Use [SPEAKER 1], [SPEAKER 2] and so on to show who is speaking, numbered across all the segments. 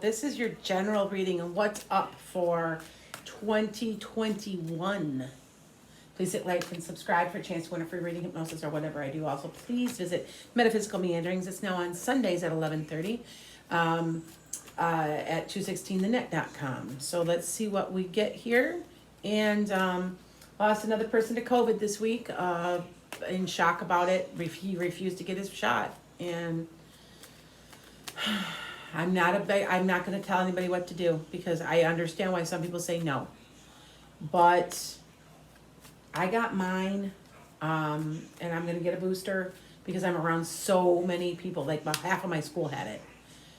[SPEAKER 1] this is your general reading and what's up for 2021. Please hit like and subscribe for a chance to win a free reading, hypnosis, or whatever I do. Also, please visit Metaphysical Meanderings. It's now on Sundays at 11:30 at 216thenet.com. So let's see what we get here. And lost another person to COVID this week. In shock about it. He refused to get his shot. And I'm not going to tell anybody what to do because I understand why some people say no. But I got mine, and I'm going to get a booster because I'm around so many people. Like about half of my school had it.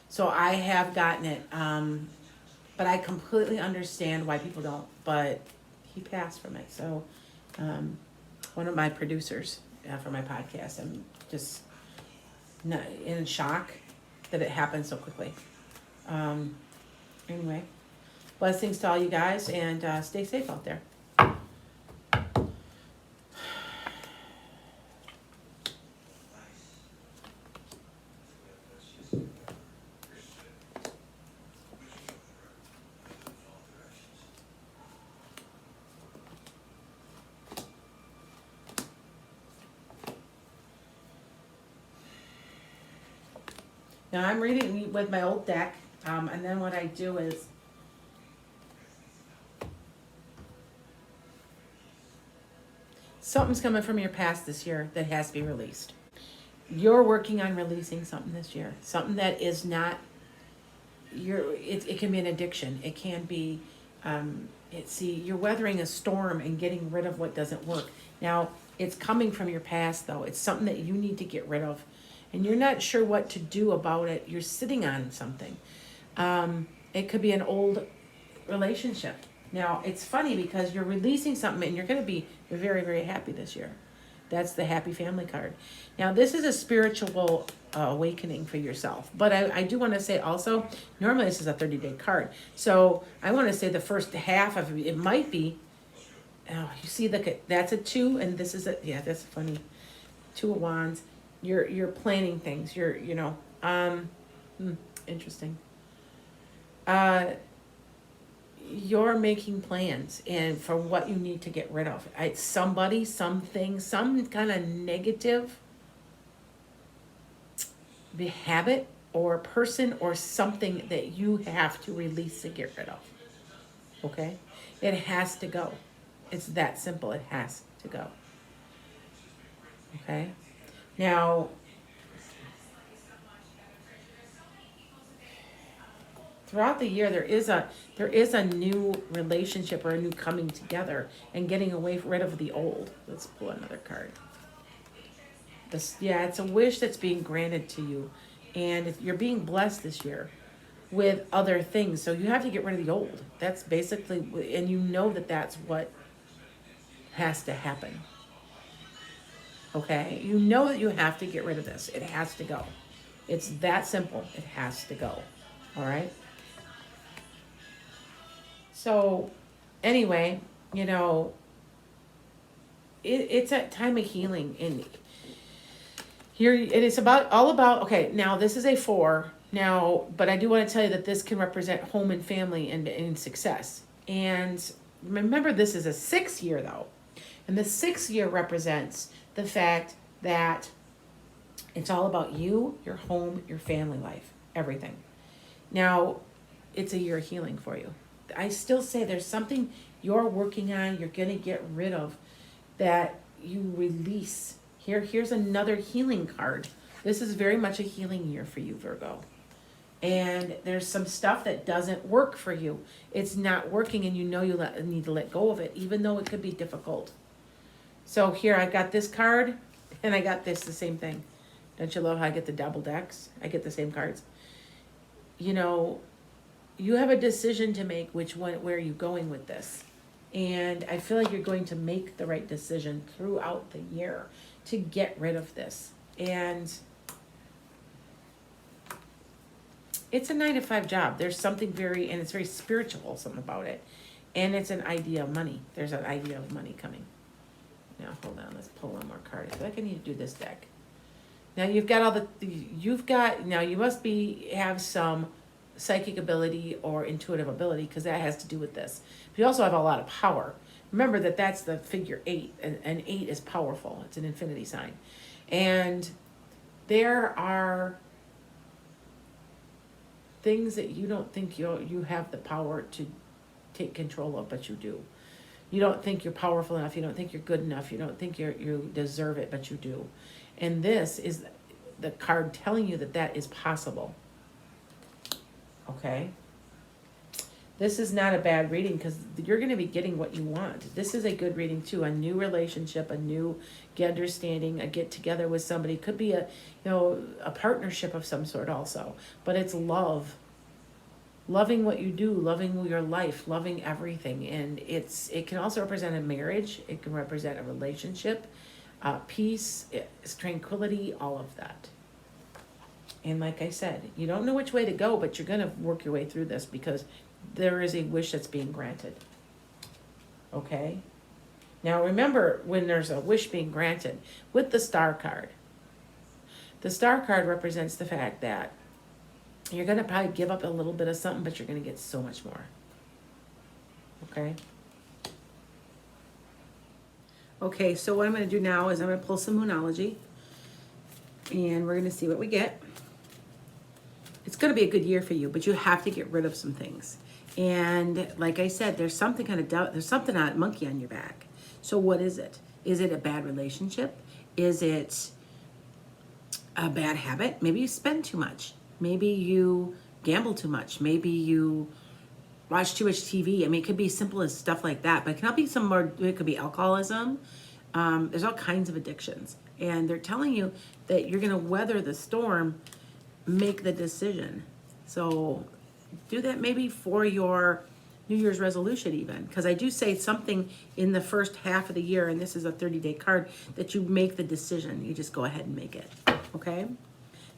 [SPEAKER 1] So I have gotten it. But I completely understand why people don't. But he passed from it. So one of my producers for my podcast, I'm just in shock that it happened so quickly. Anyway, blessings to all you guys, and stay safe out there. Now I'm reading with my old deck, and then what I do is something's coming from your past this year that has to be released. You're working on releasing something this year, something that is not it can be an addiction. It can be, you're weathering a storm and getting rid of what doesn't work. Now, it's coming from your past, though. It's something that you need to get rid of. And you're not sure what to do about it. You're sitting on something. It could be an old relationship. Now, it's funny because you're releasing something and you're going to be very, very happy this year. That's the happy family card. Now, this is a spiritual awakening for yourself. But I do want to say also, normally this is a 30-day card. So I want to say the first half of it might be, you see, that's a 2, and this is that's funny. 2 of Wands. You're planning things. Interesting. You're making plans and for what you need to get rid of. It's somebody, something, some kind of negative habit or person or something that you have to release and get rid of. Okay? It has to go. It's that simple. It has to go. Okay? Now, throughout the year, there is a new relationship or a new coming together and getting rid of the old. Let's pull another card. It's a wish that's being granted to you, and you're being blessed this year with other things. So you have to get rid of the old. That's basically, and you know that's what has to happen. Okay, you know that you have to get rid of this. It has to go. It's that simple. It has to go. All right. So, anyway, it's a time of healing, and here it is all about. Okay, now this is a 4 now, but I do want to tell you that this can represent home and family and success. And remember, this is a 6 year though, and the 6 year represents the fact that it's all about you, your home, your family life, everything. Now, it's a year of healing for you. I still say there's something you're working on, you're going to get rid of, that you release. Here's another healing card. This is very much a healing year for you, Virgo. And there's some stuff that doesn't work for you. It's not working, and you need to let go of it, even though it could be difficult. So here I got this card, and I got the same thing. Don't you love how I get the double decks? I get the same cards. You have a decision to make where are you going with this. And I feel like you're going to make the right decision throughout the year to get rid of this. And it's a 9-to-5 job. There's something and it's very spiritual, something about it. And it's an idea of money. There's an idea of money coming. Now, hold on. Let's pull one more card. I feel like I need to do this deck. Now, you've got now you must have some psychic ability or intuitive ability, because that has to do with this. But you also have a lot of power. Remember that that's the figure 8, and 8 is powerful. It's an infinity sign. And there are things that you don't think you have the power to take control of, but you do. You don't think you're powerful enough. You don't think you're good enough. You don't think you deserve it, but you do. And this is the card telling you that that is possible. Okay? This is not a bad reading, because you're going to be getting what you want. This is a good reading too. A new relationship, a new understanding, a get together with somebody. Could be a partnership of some sort also. But it's love. Loving what you do, loving your life, loving everything. And it can also represent a marriage. It can represent a relationship, peace, tranquility, all of that. And like I said, you don't know which way to go, but you're going to work your way through this, because there is a wish that's being granted. Okay? Now remember, when there's a wish being granted, with the Star card, the Star card represents the fact that you're going to probably give up a little bit of something, but you're going to get so much more. Okay? Okay, so what I'm going to do now is I'm going to pull some Moonology, and we're going to see what we get. It's going to be a good year for you, but you have to get rid of some things. And like I said, there's something kind of doubt. There's something on monkey on your back. So what is it? Is it a bad relationship? Is it a bad habit? Maybe you spend too much. Maybe you gamble too much. Maybe you watch too much TV. I mean, it could be simple as stuff like that, but it can be some more. It could be alcoholism. There's all kinds of addictions, and they're telling you that you're going to weather the storm. Make the decision. So do that maybe for your New Year's resolution even, because I do say something in the first half of the year, and this is a 30-day card, that you make the decision. You just go ahead and make it. Okay?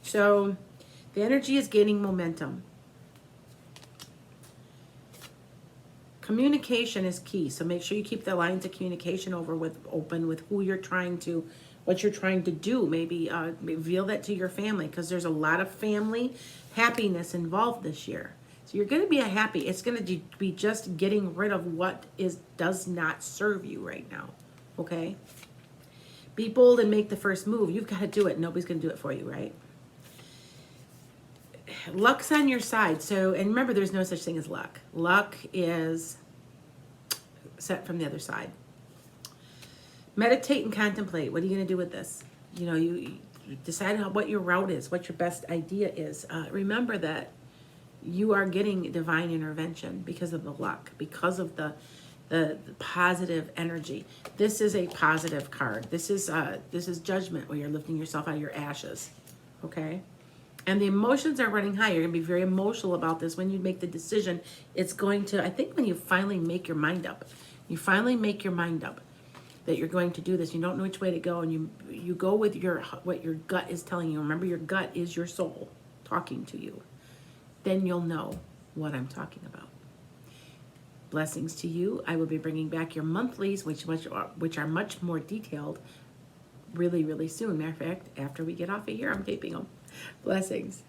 [SPEAKER 1] So the energy is gaining momentum. Communication is key, so make sure you keep the lines of communication open with who you're trying to, what you're trying to do. Maybe reveal that to your family, because there's a lot of family happiness involved this year. So you're going to be happy. It's going to be just getting rid of what does not serve you right now. Okay? Be bold and make the first move. You've got to do it. Nobody's going to do it for you, right? Luck's on your side. So, and remember, there's no such thing as luck. Luck is set from the other side. Meditate and contemplate. What are you going to do with this? You decide what your route is, what your best idea is. Remember that you are getting divine intervention because of the luck, because of the positive energy. This is a positive card. This is judgment, where you're lifting yourself out of your ashes. Okay? And the emotions are running high. You're going to be very emotional about this when you make the decision. It's going to, I think when you finally make your mind up, that you're going to do this. You don't know which way to go, and you go with what your gut is telling you. Remember, your gut is your soul talking to you. Then you'll know what I'm talking about. Blessings to you. I will be bringing back your monthlies, which are much more detailed, really, really soon. Matter of fact, after we get off of here, I'm taping them. Blessings.